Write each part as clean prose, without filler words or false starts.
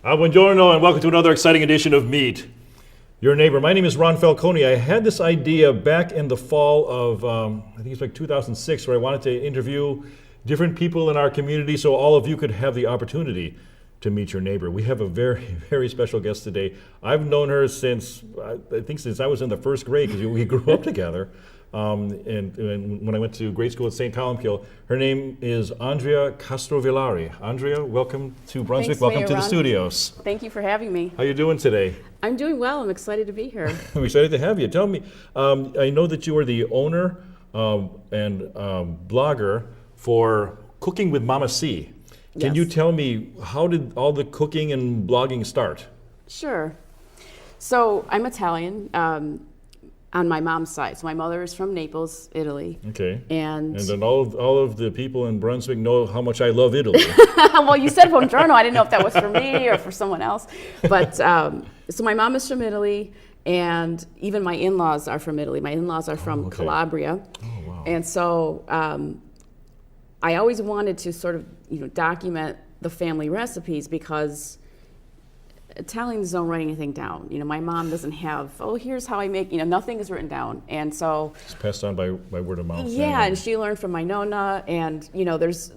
Buongiorno and welcome to another exciting edition of Meet Your Neighbor. My name is Ron Falcone. I had this idea back in the fall of, I think it's like 2006, where I wanted to interview different people in our community so all of you could have the opportunity to meet your neighbor. We have a very, very special guest today. I've known her since, I think since I was in the first grade, because we grew up together. And when I went to grade school at St. Columbkill, her name is Andrea Castrovillari. Andrea, welcome to Brunswick. Thanks, welcome Mayor to the Ron. studios. Thank you for having me. How you doing today? I'm doing well. I'm excited to be here. I'm excited to have you. Tell me, I know that you are the owner and blogger for Cooking with Mama C. Can Yes. you tell me, how did all the cooking and blogging start? Sure. So I'm Italian on my mom's side. So my mother is from Naples, Italy. Okay. And then all of the people in Brunswick know how much I love Italy. well, you said buongiorno. I didn't know if that was for me or for someone else. But so my mom is from Italy, and even my in-laws are from Italy. My in-laws are from okay. Calabria. Oh, wow. And so I always wanted to sort of document the family recipes because Italians don't write anything down. My mom doesn't have, here's how I make, nothing is written down. And so It's passed on by word of mouth. yeah, and she learned from my nonna, and there's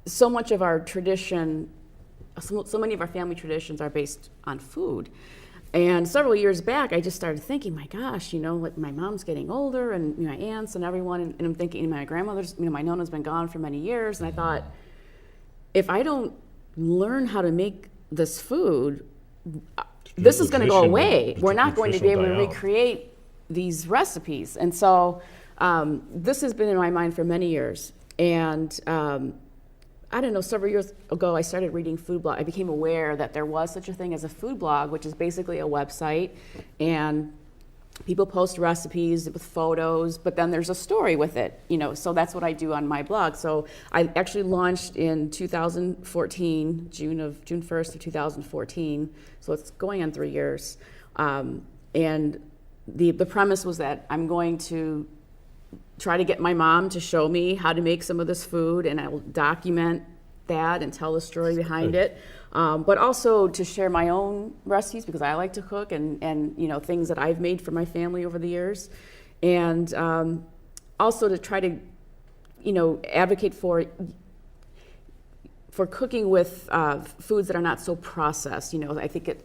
so much of our tradition, so many of our family traditions are based on food. And several years back, I just started thinking, my gosh, like my mom's getting older, and my aunts and everyone, and I'm thinking, my grandmother's, my nonna's been gone for many years, and I thought, if I don't learn how to make this food, this is going to go away. We're not going to be able to recreate these recipes. And so this has been in my mind for many years. And I don't know, several years ago, I started reading food blog. I became aware that there was such a thing as a food blog, which is basically a website. And people post recipes with photos, but then there's a story with it, so that's what I do on my blog. So I actually launched in 2014, June 1st of 2014, so it's going on 3 years. And the premise was that I'm going to try to get my mom to show me how to make some of this food, and I will document that and tell the story behind it. But also to share my own recipes, because I like to cook, and things that I've made for my family over the years, and also to try to advocate for cooking with foods that are not so processed. I think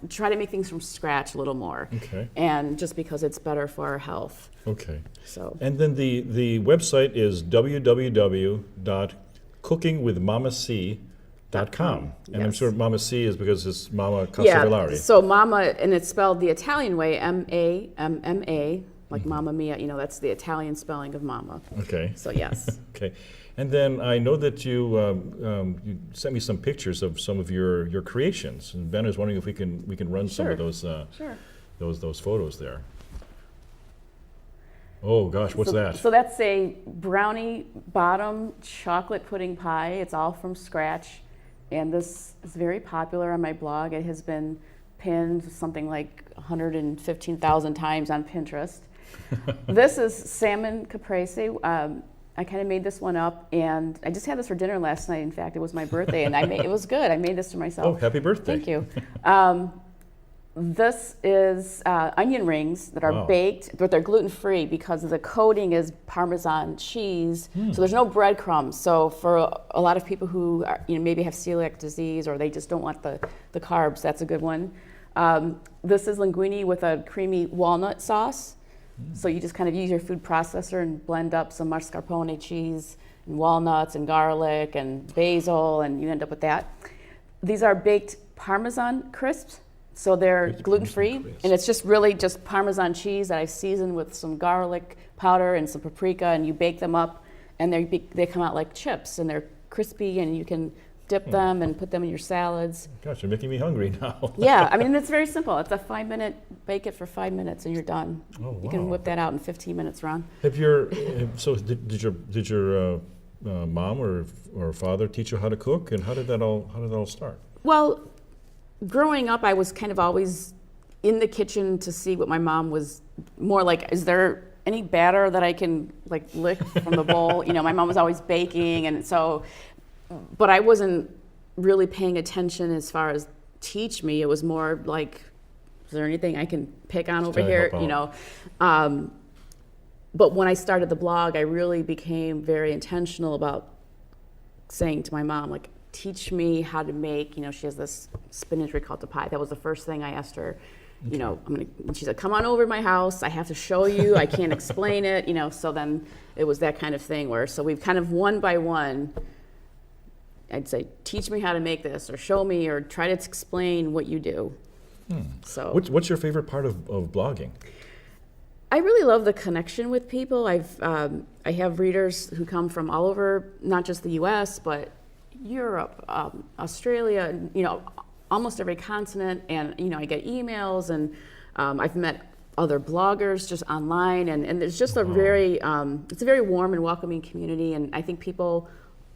try to make things from scratch a little more. Okay. And just because it's better for our health. Okay. So. And then the website is www.cookingwithmamac.com. And I'm Yes. sure Mama C is because it's Mama Yeah, Castrovillari. so Mama, and it's spelled the Italian way, M-A-M-M-A, like Mamma Mia, that's the Italian spelling of Mama. Okay. So yes. Okay. And then I know that you sent me some pictures of some of your creations, and Ben is wondering if we can run some of Sure. those Sure. those photos there. Oh gosh, what's that? So that's a brownie bottom chocolate pudding pie. It's all from scratch, and this is very popular on my blog. It has been pinned something like 115,000 times on Pinterest. This is salmon caprese. I kind of made this one up, and I just had this for dinner last night. In fact, it was my birthday, and it was good. I made this to myself. Oh, happy birthday. Thank you. This is onion rings that are Wow. baked, but they're gluten-free because the coating is Parmesan cheese, so there's no breadcrumbs. So for a lot of people who are, maybe have celiac disease, or they just don't want the carbs, that's a good one. This is linguine with a creamy walnut sauce. So you just kind of use your food processor and blend up some mascarpone cheese and walnuts and garlic and basil, and you end up with that. These are baked Parmesan crisps. So they're Baked gluten-free, Parmesan crisps. and it's just really just Parmesan cheese that I've seasoned with some garlic powder and some paprika, and you bake them up, and they come out like chips, and they're crispy, and you can dip them and put them in your salads. Gosh, you're making me hungry now. Yeah, I mean, it's very simple. It's a 5-minute, bake it for 5 minutes, and you're done. Oh, You can wow. whip that out in 15 minutes, Ron. Did your mom or father teach you how to cook, and how did that all start? Well, growing up, I was kind of always in the kitchen to see what my mom was more like. Is there any batter that I can like lick from the bowl? My mom was always baking, and so, but I wasn't really paying attention as far as teach me. It was more like, is there anything I can pick on over trying to here? help You know, but when I started the blog, I really became very intentional about saying to my mom, like, teach me how to make, you know, she has this spinach ricotta pie. That was the first thing I asked her, you know, and she said, come on over to my house. I have to show you. I can't explain it, you know. So then it was that kind of thing where, so we've kind of one by one, I'd say, teach me how to make this, or show me, or try to explain what you do. So What's your favorite part of blogging? I really love the connection with people. I have readers who come from all over, not just the U.S., but Europe, Australia, you know, almost every continent. And, you know, I get emails, and I've met other bloggers just online. And it's just a very, it's a very warm and welcoming community. And I think people,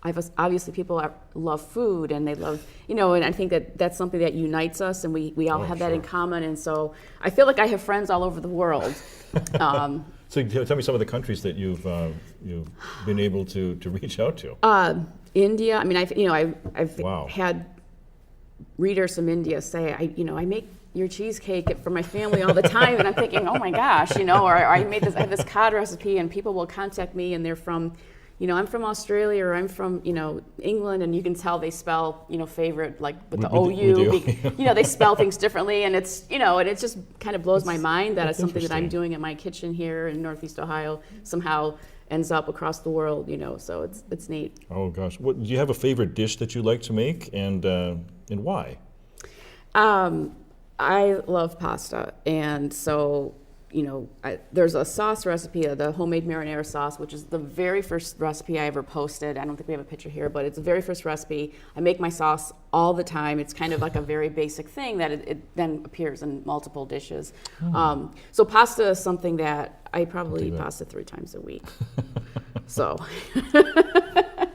obviously people love food, and they love, you know, and I think that that's something that unites us, and we all have that in common. And so I feel like I have friends all over the world. So tell me some of the countries that you've been able to reach out to. India. I mean, I've Wow. had readers from India say, I make your cheesecake for my family all the time, and I'm thinking, oh my gosh, you know, or I have this cod recipe, and people will contact me, and they're from, you know, I'm from Australia, or I'm from, you know, England, and you can tell they spell, you know, favorite, like with the We OU, do. you know, they spell things differently, and it's, you know, and it just kind of blows my mind that that's it's something that I'm interesting. doing in my kitchen here in Northeast Ohio somehow ends up across the world, you know, so it's neat. Oh gosh, do you have a favorite dish that you like to make, and why? I love pasta, and so, you know, there's a sauce recipe, the homemade marinara sauce, which is the very first recipe I ever posted. I don't think we have a picture here, but it's the very first recipe. I make my sauce all the time. It's kind of like a very basic thing that it then appears in multiple dishes. So pasta is something that I probably eat pasta 3 times a week. So.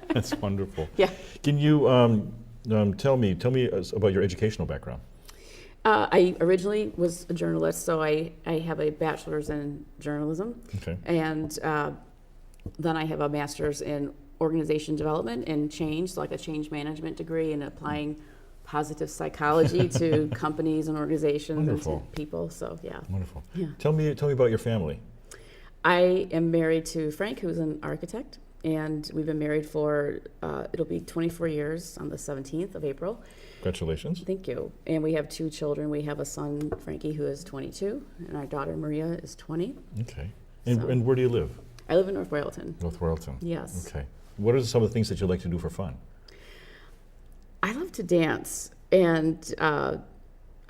That's wonderful. Yeah. Can you tell me about your educational background? I originally was a journalist, so I have a bachelor's in journalism. Okay. And then I have a master's in organization development and change, so like a change management degree, and applying positive psychology to companies and organizations Wonderful. and to people. So yeah. Wonderful. Yeah. Tell me about your family. I am married to Frank, who's an architect, and we've been married for, it'll be 24 years on the 17th of April. Congratulations. Thank you. And we have 2 children. We have a son, Frankie, who is 22, and our daughter, Maria, is 20. Okay. And, So- and where do you live? I live in North Royalton. North Royalton. Yes. Okay. What are some of the things that you like to do for fun? I love to dance, and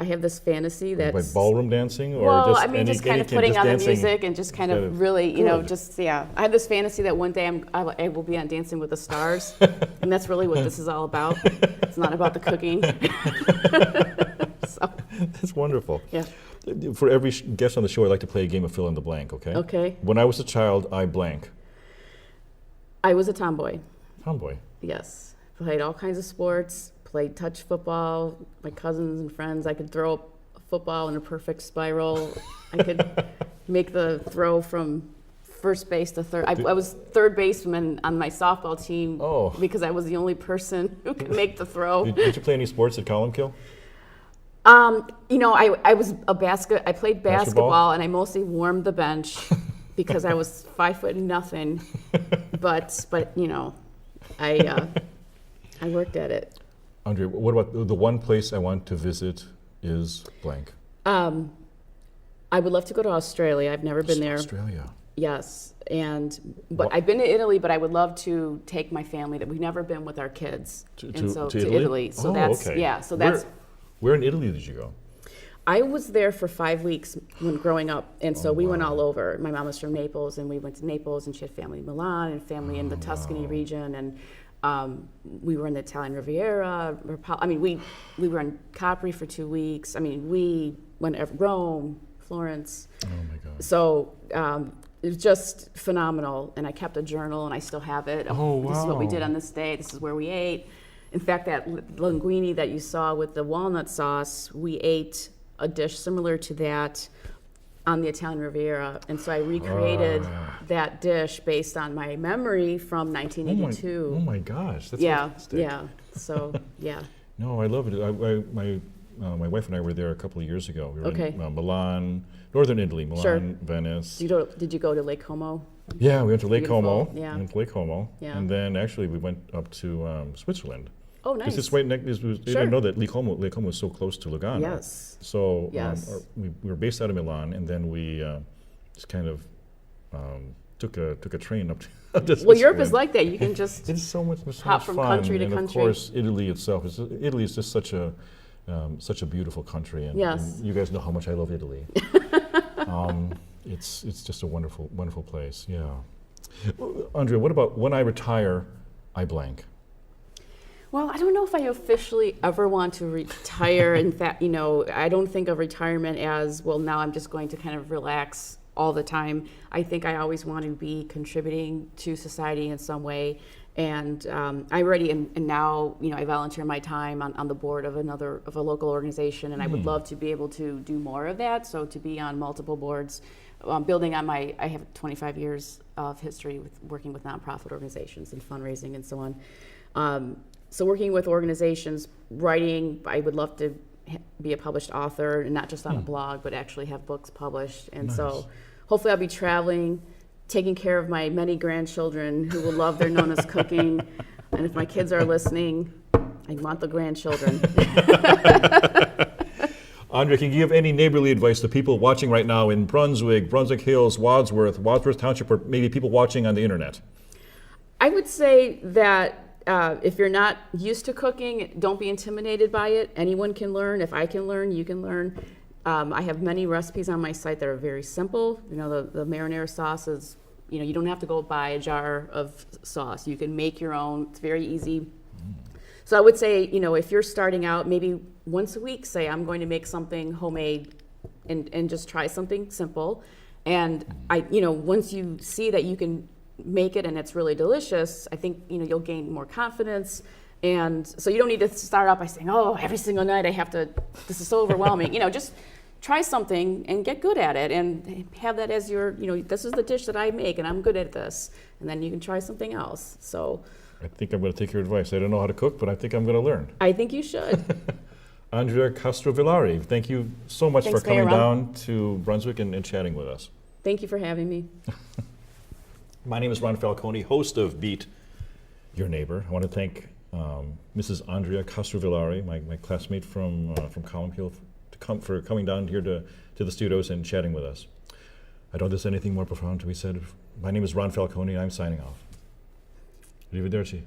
I have this fantasy Like that's... ballroom dancing, or Well, just I mean, just kind any of putting on the dancing? music and just kind Instead of of- really, you know, Good. just, yeah. I have this fantasy that one day I will be on Dancing with the Stars, and that's really what this is all about. It's not about the cooking. So, That's wonderful. yeah. For every guest on the show, I like to play a game of fill in the blank, okay? Okay. When I was a child, I blank. I was a tomboy, Tomboy. yes. Played all kinds of sports, played touch football, my cousins and friends. I could throw a football in a perfect spiral. I could make the throw from first base to third. I was third baseman on my softball team Oh. because I was the only person who could make the throw. Did you play any sports at Columkill? You know, I played Basketball? basketball, and I mostly warmed the bench because I was 5'0". But you know, I worked at it. Andre, what about the one place I want to visit is blank? I would love to go to Australia. I've never been there. Australia. Yes, but What- I've been to Italy, but I would love to take my family. That we've never been with our kids, and so to Italy. So Oh, that's okay. yeah. So that's. Where in Italy did you go? I was there for 5 weeks when growing up, and so Oh, we went wow. all over. My mom was from Naples, and we went to Naples, and she had family in Milan and family in the Oh, Tuscany region, and we were in the Italian Riviera. I mean, we were in Capri for 2 weeks. I mean, we went to Rome, Florence. Oh my God. So it was just phenomenal, and I kept a journal, and I still have it. Oh, This is what we wow. did on this day. This is where we ate. In fact, that linguine that you saw with the walnut sauce, we ate a dish similar to that on the Italian Riviera, and so I recreated that dish based on my memory from 1982. Oh my gosh, that's Yeah, fantastic. yeah. So yeah. No, I love it. my wife and I were there a couple of years ago. We were Okay. in Milan, northern Italy, Milan, Sure. Venice. Did you go to Lake Como? Yeah, we went to Lake Beautiful, Como. yeah. We went to Lake Como. Yeah. And then actually we went up to Switzerland. Oh, Because nice. it's right next, they Sure. didn't know that Lake Como is so close to Lugano. Yes. So Yes. we were based out of Milan, and then we just kind of took a train up to Well, Europe is Switzerland. like that. You can just It's so much hop much from fun. country to and country. of course, Italy itself Italy is just such a beautiful country, and, Yes. and you guys know how much I love Italy. It's just a wonderful place. Yeah. Well, Andrea, what about when I retire, I blank? Well, I don't know if I officially ever want to retire. In fact, I don't think of retirement as, well, now I'm just going to kind of relax all the time. I think I always want to be contributing to society in some way. And I already am, and now, I volunteer my time on the board of a local organization, and I would love to be able to do more of that. So to be on multiple boards, building on I have 25 years of history with working with nonprofit organizations and fundraising and so on. So working with organizations, writing, I would love to be a published author, and not just on a blog, but actually have books published. And so hopefully I'll be traveling, taking care of my many grandchildren who will love their Nona's cooking. And if my kids are listening, I want the grandchildren. Andrea, can you give any neighborly advice to people watching right now in Brunswick, Brunswick Hills, Wadsworth Township, or maybe people watching on the internet? I would say that if you're not used to cooking, don't be intimidated by it. Anyone can learn. If I can learn, you can learn. I have many recipes on my site that are very simple. The marinara sauce is, you don't have to go buy a jar of sauce. You can make your own. It's very easy. So I would say, if you're starting out, maybe once a week, say, I'm going to make something homemade and just try something simple. And once you see that you can make it and it's really delicious, I think, you'll gain more confidence. And so you don't need to start out by saying, oh, every single night this is so overwhelming. Just try something and get good at it and have that as your, this is the dish that I make and I'm good at this. And then you can try something else. So I think I'm going to take your advice. I don't know how to cook, but I think I'm going to learn. I think you should. Andrea Castrovillari, thank you so much Thanks, for coming Mayor Ron. down to Brunswick and chatting with us. Thank you for having me. My name is Ron Falcone, host of Beat Your Neighbor. I want to thank Mrs. Andrea Castrovillari, my classmate from Column for coming down here to the studios and chatting with us. I don't think there's anything more profound to be said. My name is Ron Falcone. I'm signing off. Arrivederci.